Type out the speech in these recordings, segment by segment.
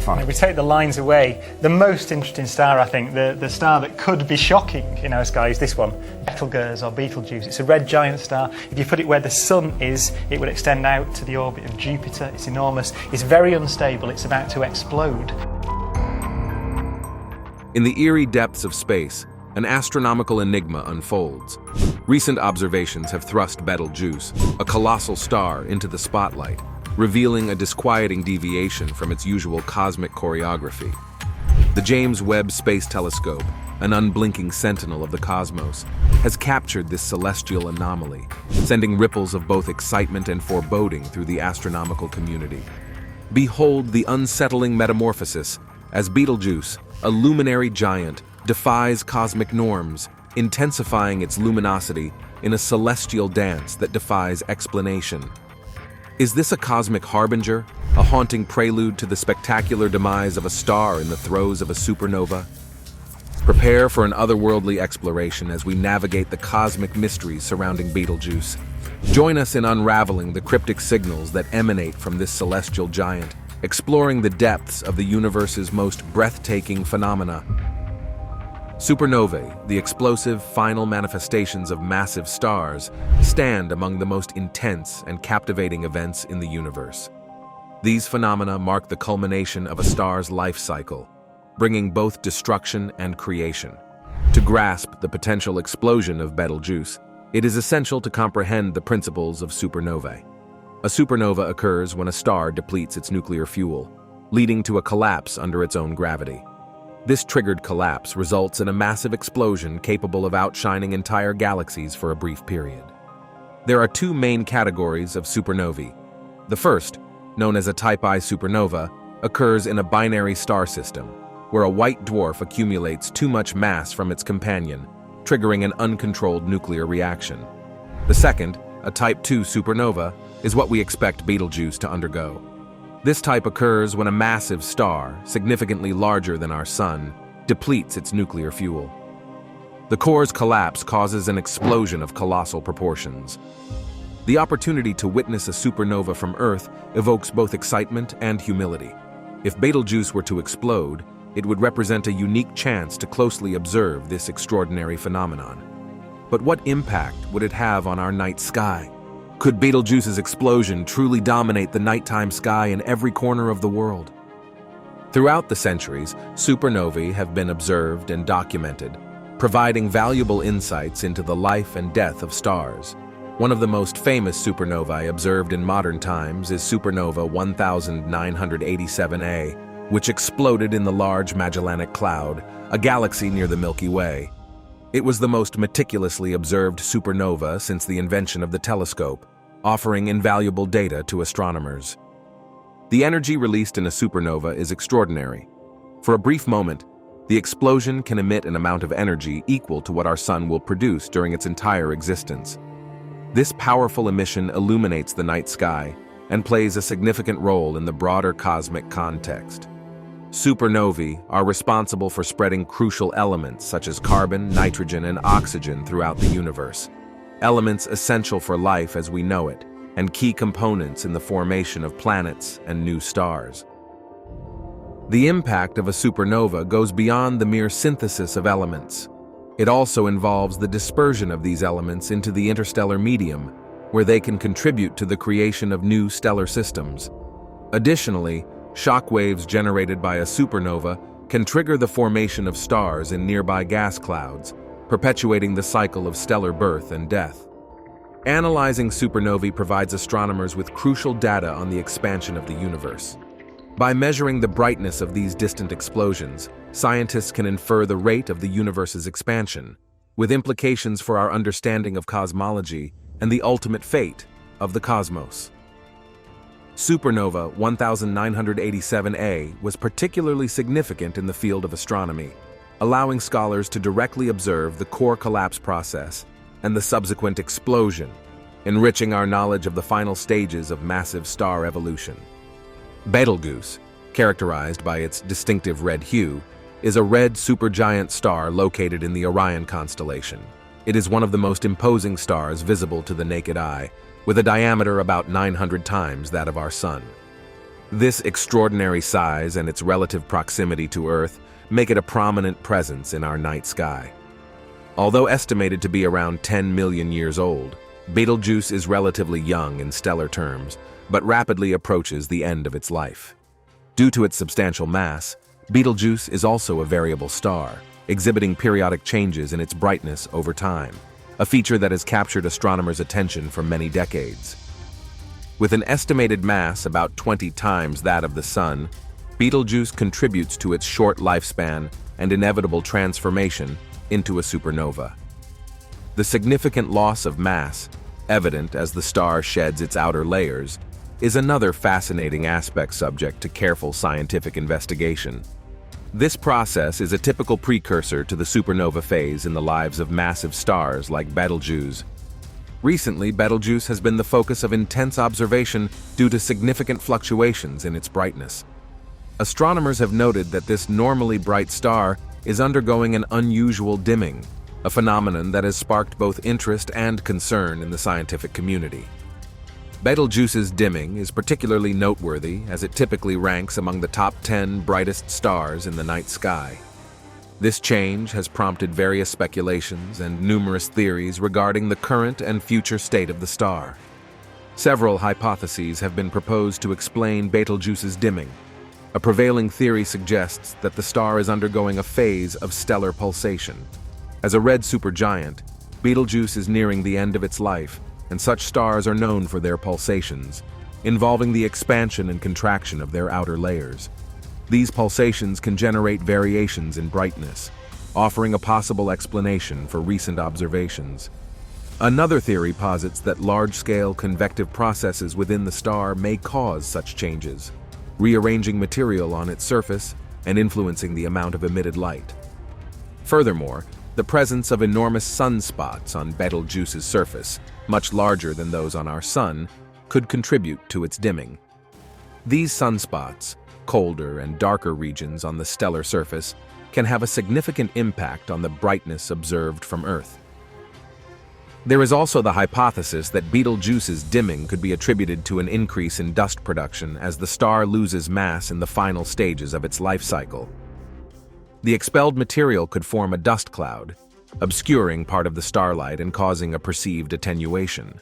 find? If we take the lines away, the most interesting star, I think, the star that could be shocking in our sky is this one, Betelgeuse or Betelgeuse. It's a red giant star. If you put it where the sun is, it would extend out to the orbit of Jupiter. It's enormous. It's very unstable. It's about to explode. In the eerie depths of space, an astronomical enigma unfolds. Recent observations have thrust Betelgeuse, a colossal star, into the spotlight, revealing a disquieting deviation from its usual cosmic choreography. The James Webb Space Telescope, an unblinking sentinel of the cosmos, has captured this celestial anomaly, sending ripples of both excitement and foreboding through the astronomical community. Behold the unsettling metamorphosis as Betelgeuse, a luminary giant, defies cosmic norms, intensifying its luminosity in a celestial dance that defies explanation. Is this a cosmic harbinger, a haunting prelude to the spectacular demise of a star in the throes of a supernova? Prepare for an otherworldly exploration as we navigate the cosmic mysteries surrounding Betelgeuse. Join us in unraveling the cryptic signals that emanate from this celestial giant, exploring the depths of the universe's most breathtaking phenomena. Supernovae, the explosive final manifestations of massive stars, stand among the most intense and captivating events in the universe. These phenomena mark the culmination of a star's life cycle, bringing both destruction and creation. To grasp the potential explosion of Betelgeuse, it is essential to comprehend the principles of supernovae. A supernova occurs when a star depletes its nuclear fuel, leading to a collapse under its own gravity. This triggered collapse results in a massive explosion capable of outshining entire galaxies for a brief period. There are two main categories of supernovae. The first, known as a Type I supernova, occurs in a binary star system, where a white dwarf accumulates too much mass from its companion, triggering an uncontrolled nuclear reaction. The second, a Type II supernova, is what we expect Betelgeuse to undergo. This type occurs when a massive star, significantly larger than our Sun, depletes its nuclear fuel. The core's collapse causes an explosion of colossal proportions. The opportunity to witness a supernova from Earth evokes both excitement and humility. If Betelgeuse were to explode, it would represent a unique chance to closely observe this extraordinary phenomenon. But what impact would it have on our night sky? Could Betelgeuse's explosion truly dominate the nighttime sky in every corner of the world? Throughout the centuries, supernovae have been observed and documented, providing valuable insights into the life and death of stars. One of the most famous supernovae observed in modern times is supernova 1987A, which exploded in the Large Magellanic Cloud, a galaxy near the Milky Way. It was the most meticulously observed supernova since the invention of the telescope, offering invaluable data to astronomers. The energy released in a supernova is extraordinary. For a brief moment, the explosion can emit an amount of energy equal to what our Sun will produce during its entire existence. This powerful emission illuminates the night sky and plays a significant role in the broader cosmic context. Supernovae are responsible for spreading crucial elements such as carbon, nitrogen, and oxygen throughout the universe, elements essential for life as we know it, and key components in the formation of planets and new stars. The impact of a supernova goes beyond the mere synthesis of elements. It also involves the dispersion of these elements into the interstellar medium, where they can contribute to the creation of new stellar systems. Additionally, shock waves generated by a supernova can trigger the formation of stars in nearby gas clouds, perpetuating the cycle of stellar birth and death. Analyzing supernovae provides astronomers with crucial data on the expansion of the universe. By measuring the brightness of these distant explosions, scientists can infer the rate of the universe's expansion, with implications for our understanding of cosmology and the ultimate fate of the cosmos. Supernova 1987A was particularly significant in the field of astronomy, allowing scholars to directly observe the core collapse process and the subsequent explosion, enriching our knowledge of the final stages of massive star evolution. Betelgeuse, characterized by its distinctive red hue, is a red supergiant star located in the Orion constellation. It is one of the most imposing stars visible to the naked eye, with a diameter about 900 times that of our Sun. This extraordinary size and its relative proximity to Earth make it a prominent presence in our night sky. Although estimated to be around 10 million years old, Betelgeuse is relatively young in stellar terms, but rapidly approaches the end of its life. Due to its substantial mass, Betelgeuse is also a variable star, exhibiting periodic changes in its brightness over time, a feature that has captured astronomers' attention for many decades. With an estimated mass about 20 times that of the Sun, Betelgeuse contributes to its short lifespan and inevitable transformation into a supernova. The significant loss of mass, evident as the star sheds its outer layers, is another fascinating aspect subject to careful scientific investigation. This process is a typical precursor to the supernova phase in the lives of massive stars like Betelgeuse. Recently, Betelgeuse has been the focus of intense observation due to significant fluctuations in its brightness. Astronomers have noted that this normally bright star is undergoing an unusual dimming, a phenomenon that has sparked both interest and concern in the scientific community. Betelgeuse's dimming is particularly noteworthy as it typically ranks among the top 10 brightest stars in the night sky. This change has prompted various speculations and numerous theories regarding the current and future state of the star. Several hypotheses have been proposed to explain Betelgeuse's dimming. A prevailing theory suggests that the star is undergoing a phase of stellar pulsation. As a red supergiant, Betelgeuse is nearing the end of its life, and such stars are known for their pulsations, involving the expansion and contraction of their outer layers. These pulsations can generate variations in brightness, offering a possible explanation for recent observations. Another theory posits that large-scale convective processes within the star may cause such changes, rearranging material on its surface and influencing the amount of emitted light. Furthermore, the presence of enormous sunspots on Betelgeuse's surface, much larger than those on our Sun, could contribute to its dimming. These sunspots, colder and darker regions on the stellar surface, can have a significant impact on the brightness observed from Earth. There is also the hypothesis that Betelgeuse's dimming could be attributed to an increase in dust production as the star loses mass in the final stages of its life cycle. The expelled material could form a dust cloud, obscuring part of the starlight and causing a perceived attenuation.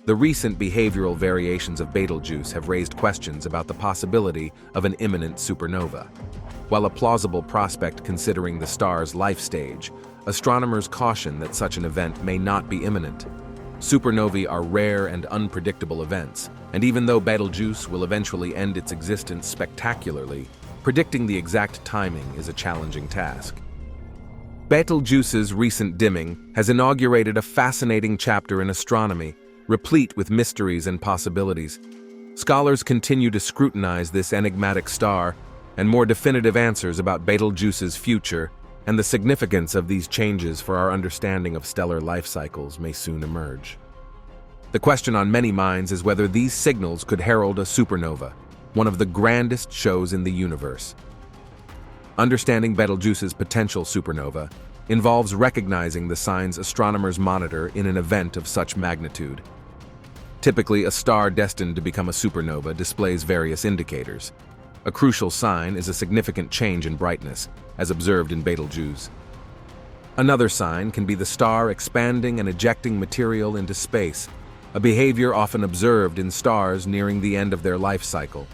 The recent behavioral variations of Betelgeuse have raised questions about the possibility of an imminent supernova. While a plausible prospect considering the star's life stage, astronomers caution that such an event may not be imminent. Supernovae are rare and unpredictable events, and even though Betelgeuse will eventually end its existence spectacularly, predicting the exact timing is a challenging task. Betelgeuse's recent dimming has inaugurated a fascinating chapter in astronomy, replete with mysteries and possibilities. Scholars continue to scrutinize this enigmatic star, and more definitive answers about Betelgeuse's future and the significance of these changes for our understanding of stellar life cycles may soon emerge. The question on many minds is whether these signals could herald a supernova, one of the grandest shows in the universe. Understanding Betelgeuse's potential supernova involves recognizing the signs astronomers monitor in an event of such magnitude. Typically, a star destined to become a supernova displays various indicators. A crucial sign is a significant change in brightness, as observed in Betelgeuse. Another sign can be the star expanding and ejecting material into space, a behavior often observed in stars nearing the end of their life cycle.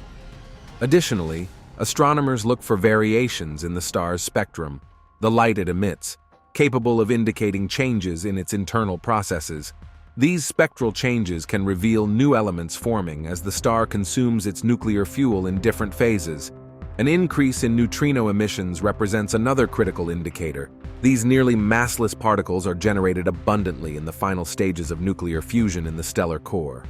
Additionally, astronomers look for variations in the star's spectrum, the light it emits, capable of indicating changes in its internal processes. These spectral changes can reveal new elements forming as the star consumes its nuclear fuel in different phases. An increase in neutrino emissions represents another critical indicator. These nearly massless particles are generated abundantly in the final stages of nuclear fusion in the stellar core.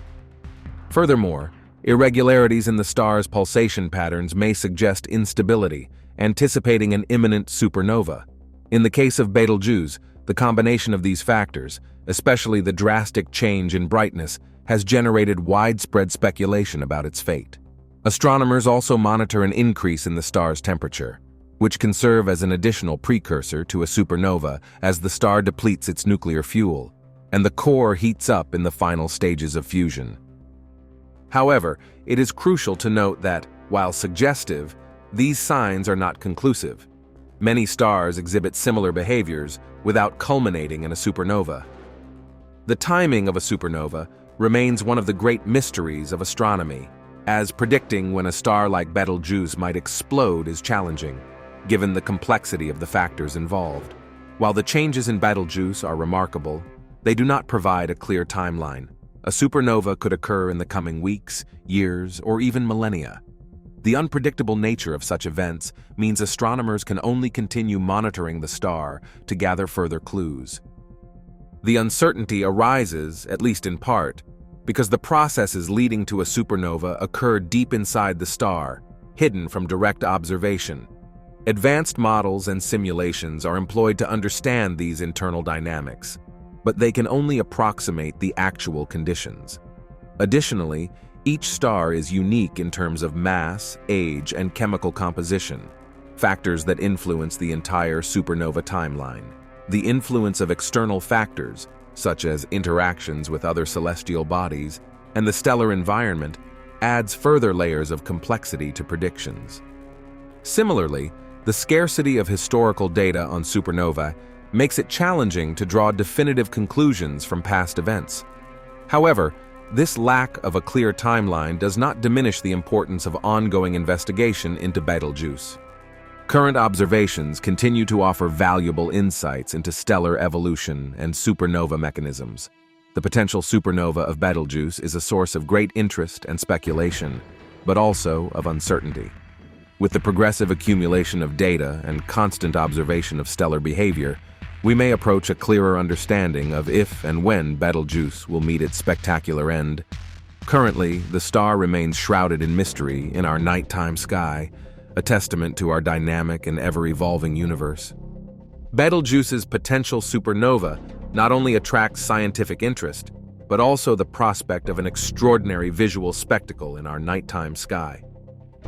Furthermore, irregularities in the star's pulsation patterns may suggest instability, anticipating an imminent supernova. In the case of Betelgeuse, the combination of these factors, especially the drastic change in brightness, has generated widespread speculation about its fate. Astronomers also monitor an increase in the star's temperature, which can serve as an additional precursor to a supernova as the star depletes its nuclear fuel, and the core heats up in the final stages of fusion. However, it is crucial to note that, while suggestive, these signs are not conclusive. Many stars exhibit similar behaviors without culminating in a supernova. The timing of a supernova remains one of the great mysteries of astronomy, as predicting when a star like Betelgeuse might explode is challenging, given the complexity of the factors involved. While the changes in Betelgeuse are remarkable, they do not provide a clear timeline. A supernova could occur in the coming weeks, years, or even millennia. The unpredictable nature of such events means astronomers can only continue monitoring the star to gather further clues. The uncertainty arises, at least in part, because the processes leading to a supernova occur deep inside the star, hidden from direct observation. Advanced models and simulations are employed to understand these internal dynamics, but they can only approximate the actual conditions. Additionally, each star is unique in terms of mass, age, and chemical composition, factors that influence the entire supernova timeline. The influence of external factors, such as interactions with other celestial bodies, and the stellar environment, adds further layers of complexity to predictions. Similarly, the scarcity of historical data on supernova makes it challenging to draw definitive conclusions from past events. However, this lack of a clear timeline does not diminish the importance of ongoing investigation into Betelgeuse. Current observations continue to offer valuable insights into stellar evolution and supernova mechanisms. The potential supernova of Betelgeuse is a source of great interest and speculation, but also of uncertainty. With the progressive accumulation of data and constant observation of stellar behavior, we may approach a clearer understanding of if and when Betelgeuse will meet its spectacular end. Currently, the star remains shrouded in mystery in our nighttime sky, a testament to our dynamic and ever-evolving universe. Betelgeuse's potential supernova not only attracts scientific interest, but also the prospect of an extraordinary visual spectacle in our nighttime sky.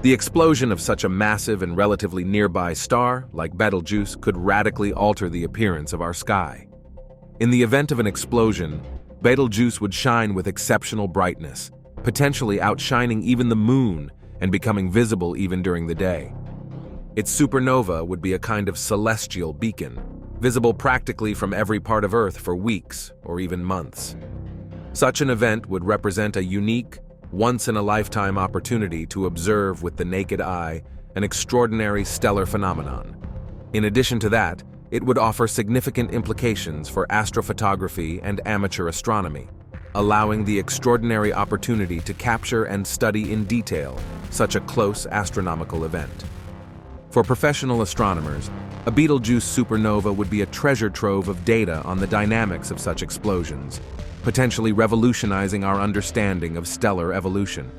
The explosion of such a massive and relatively nearby star, like Betelgeuse, could radically alter the appearance of our sky. In the event of an explosion, Betelgeuse would shine with exceptional brightness, potentially outshining even the moon and becoming visible even during the day. Its supernova would be a kind of celestial beacon, visible practically from every part of Earth for weeks or even months. Such an event would represent a unique, once-in-a-lifetime opportunity to observe with the naked eye an extraordinary stellar phenomenon. In addition to that, it would offer significant implications for astrophotography and amateur astronomy, allowing the extraordinary opportunity to capture and study in detail such a close astronomical event. For professional astronomers, a Betelgeuse supernova would be a treasure trove of data on the dynamics of such explosions, potentially revolutionizing our understanding of stellar evolution.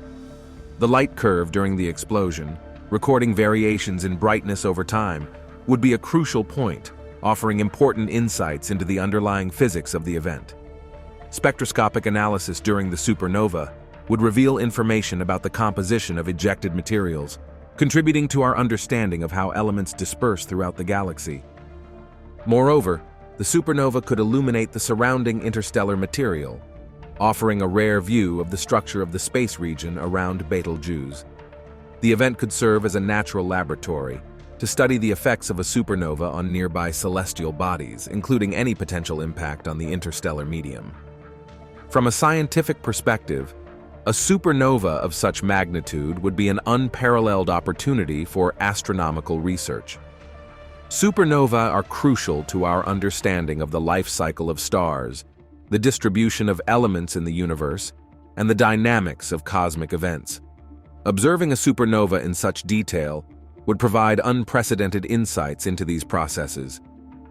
The light curve during the explosion, recording variations in brightness over time, would be a crucial point, offering important insights into the underlying physics of the event. Spectroscopic analysis during the supernova would reveal information about the composition of ejected materials, contributing to our understanding of how elements disperse throughout the galaxy. Moreover, the supernova could illuminate the surrounding interstellar material, offering a rare view of the structure of the space region around Betelgeuse. The event could serve as a natural laboratory to study the effects of a supernova on nearby celestial bodies, including any potential impact on the interstellar medium. From a scientific perspective, a supernova of such magnitude would be an unparalleled opportunity for astronomical research. Supernova are crucial to our understanding of the life cycle of stars, the distribution of elements in the universe, and the dynamics of cosmic events. Observing a supernova in such detail would provide unprecedented insights into these processes.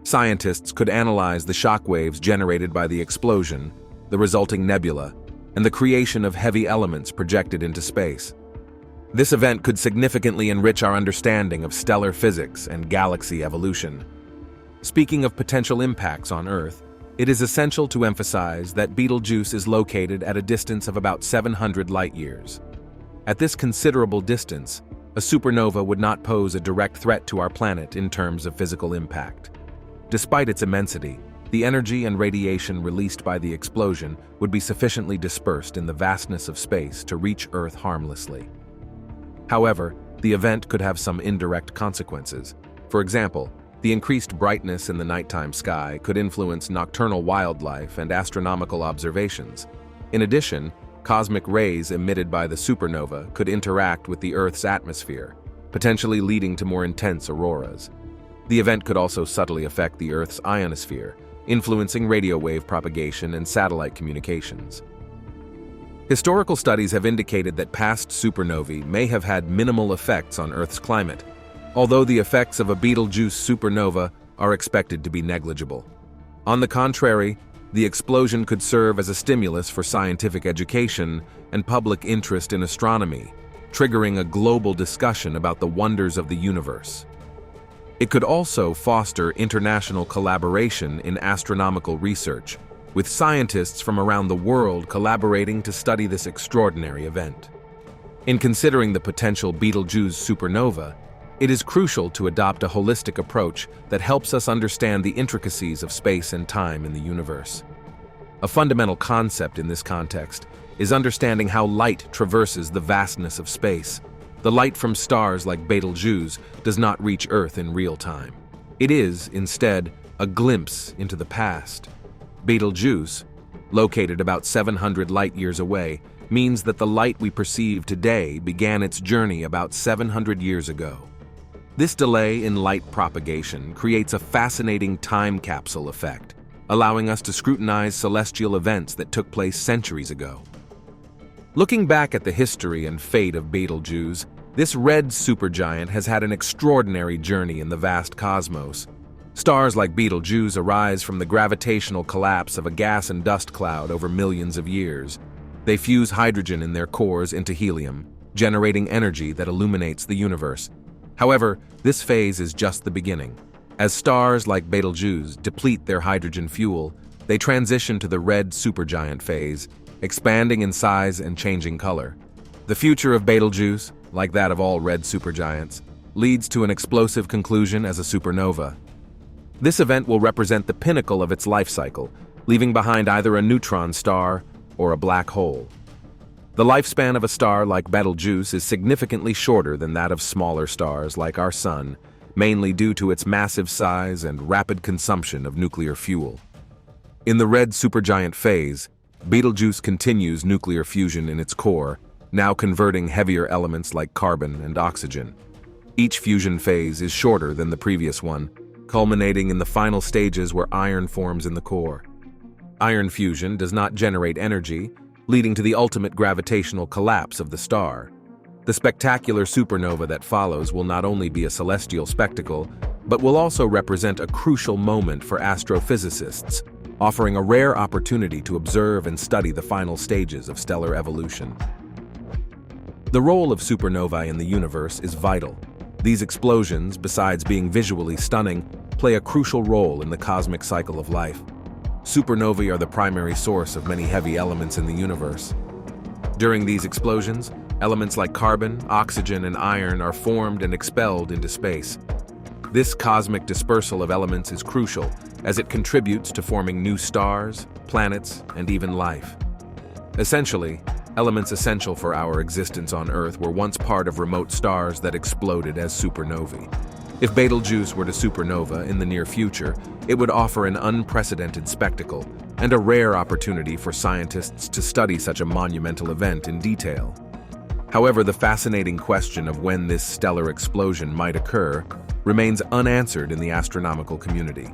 Scientists could analyze the shockwaves generated by the explosion, the resulting nebula, and the creation of heavy elements projected into space. This event could significantly enrich our understanding of stellar physics and galaxy evolution. Speaking of potential impacts on Earth, it is essential to emphasize that Betelgeuse is located at a distance of about 700 light-years. At this considerable distance, a supernova would not pose a direct threat to our planet in terms of physical impact. Despite its immensity, the energy and radiation released by the explosion would be sufficiently dispersed in the vastness of space to reach Earth harmlessly. However, the event could have some indirect consequences. For example, the increased brightness in the nighttime sky could influence nocturnal wildlife and astronomical observations. In addition, cosmic rays emitted by the supernova could interact with the Earth's atmosphere, potentially leading to more intense auroras. The event could also subtly affect the Earth's ionosphere, influencing radio wave propagation and satellite communications. Historical studies have indicated that past supernovae may have had minimal effects on Earth's climate, although the effects of a Betelgeuse supernova are expected to be negligible. On the contrary, the explosion could serve as a stimulus for scientific education and public interest in astronomy, triggering a global discussion about the wonders of the universe. It could also foster international collaboration in astronomical research, with scientists from around the world collaborating to study this extraordinary event. In considering the potential Betelgeuse supernova, it is crucial to adopt a holistic approach that helps us understand the intricacies of space and time in the universe. A fundamental concept in this context is understanding how light traverses the vastness of space. The light from stars like Betelgeuse does not reach Earth in real time. It is, instead, a glimpse into the past. Betelgeuse, located about 700 light-years away, means that the light we perceive today began its journey about 700 years ago. This delay in light propagation creates a fascinating time capsule effect, allowing us to scrutinize celestial events that took place centuries ago. Looking back at the history and fate of Betelgeuse, this red supergiant has had an extraordinary journey in the vast cosmos. Stars like Betelgeuse arise from the gravitational collapse of a gas and dust cloud over millions of years. They fuse hydrogen in their cores into helium, generating energy that illuminates the universe. However, this phase is just the beginning. As stars like Betelgeuse deplete their hydrogen fuel, they transition to the red supergiant phase, expanding in size and changing color. The future of Betelgeuse, like that of all red supergiants, leads to an explosive conclusion as a supernova. This event will represent the pinnacle of its life cycle, leaving behind either a neutron star or a black hole. The lifespan of a star like Betelgeuse is significantly shorter than that of smaller stars like our Sun, mainly due to its massive size and rapid consumption of nuclear fuel. In the red supergiant phase, Betelgeuse continues nuclear fusion in its core, now converting heavier elements like carbon and oxygen. Each fusion phase is shorter than the previous one, culminating in the final stages where iron forms in the core. Iron fusion does not generate energy, leading to the ultimate gravitational collapse of the star. The spectacular supernova that follows will not only be a celestial spectacle, but will also represent a crucial moment for astrophysicists, offering a rare opportunity to observe and study the final stages of stellar evolution. The role of supernovae in the universe is vital. These explosions, besides being visually stunning, play a crucial role in the cosmic cycle of life. Supernovae are the primary source of many heavy elements in the universe. During these explosions, elements like carbon, oxygen, and iron are formed and expelled into space. This cosmic dispersal of elements is crucial, as it contributes to forming new stars, planets, and even life. Essentially, elements essential for our existence on Earth were once part of remote stars that exploded as supernovae. If Betelgeuse were to supernova in the near future, it would offer an unprecedented spectacle and a rare opportunity for scientists to study such a monumental event in detail. However, the fascinating question of when this stellar explosion might occur remains unanswered in the astronomical community.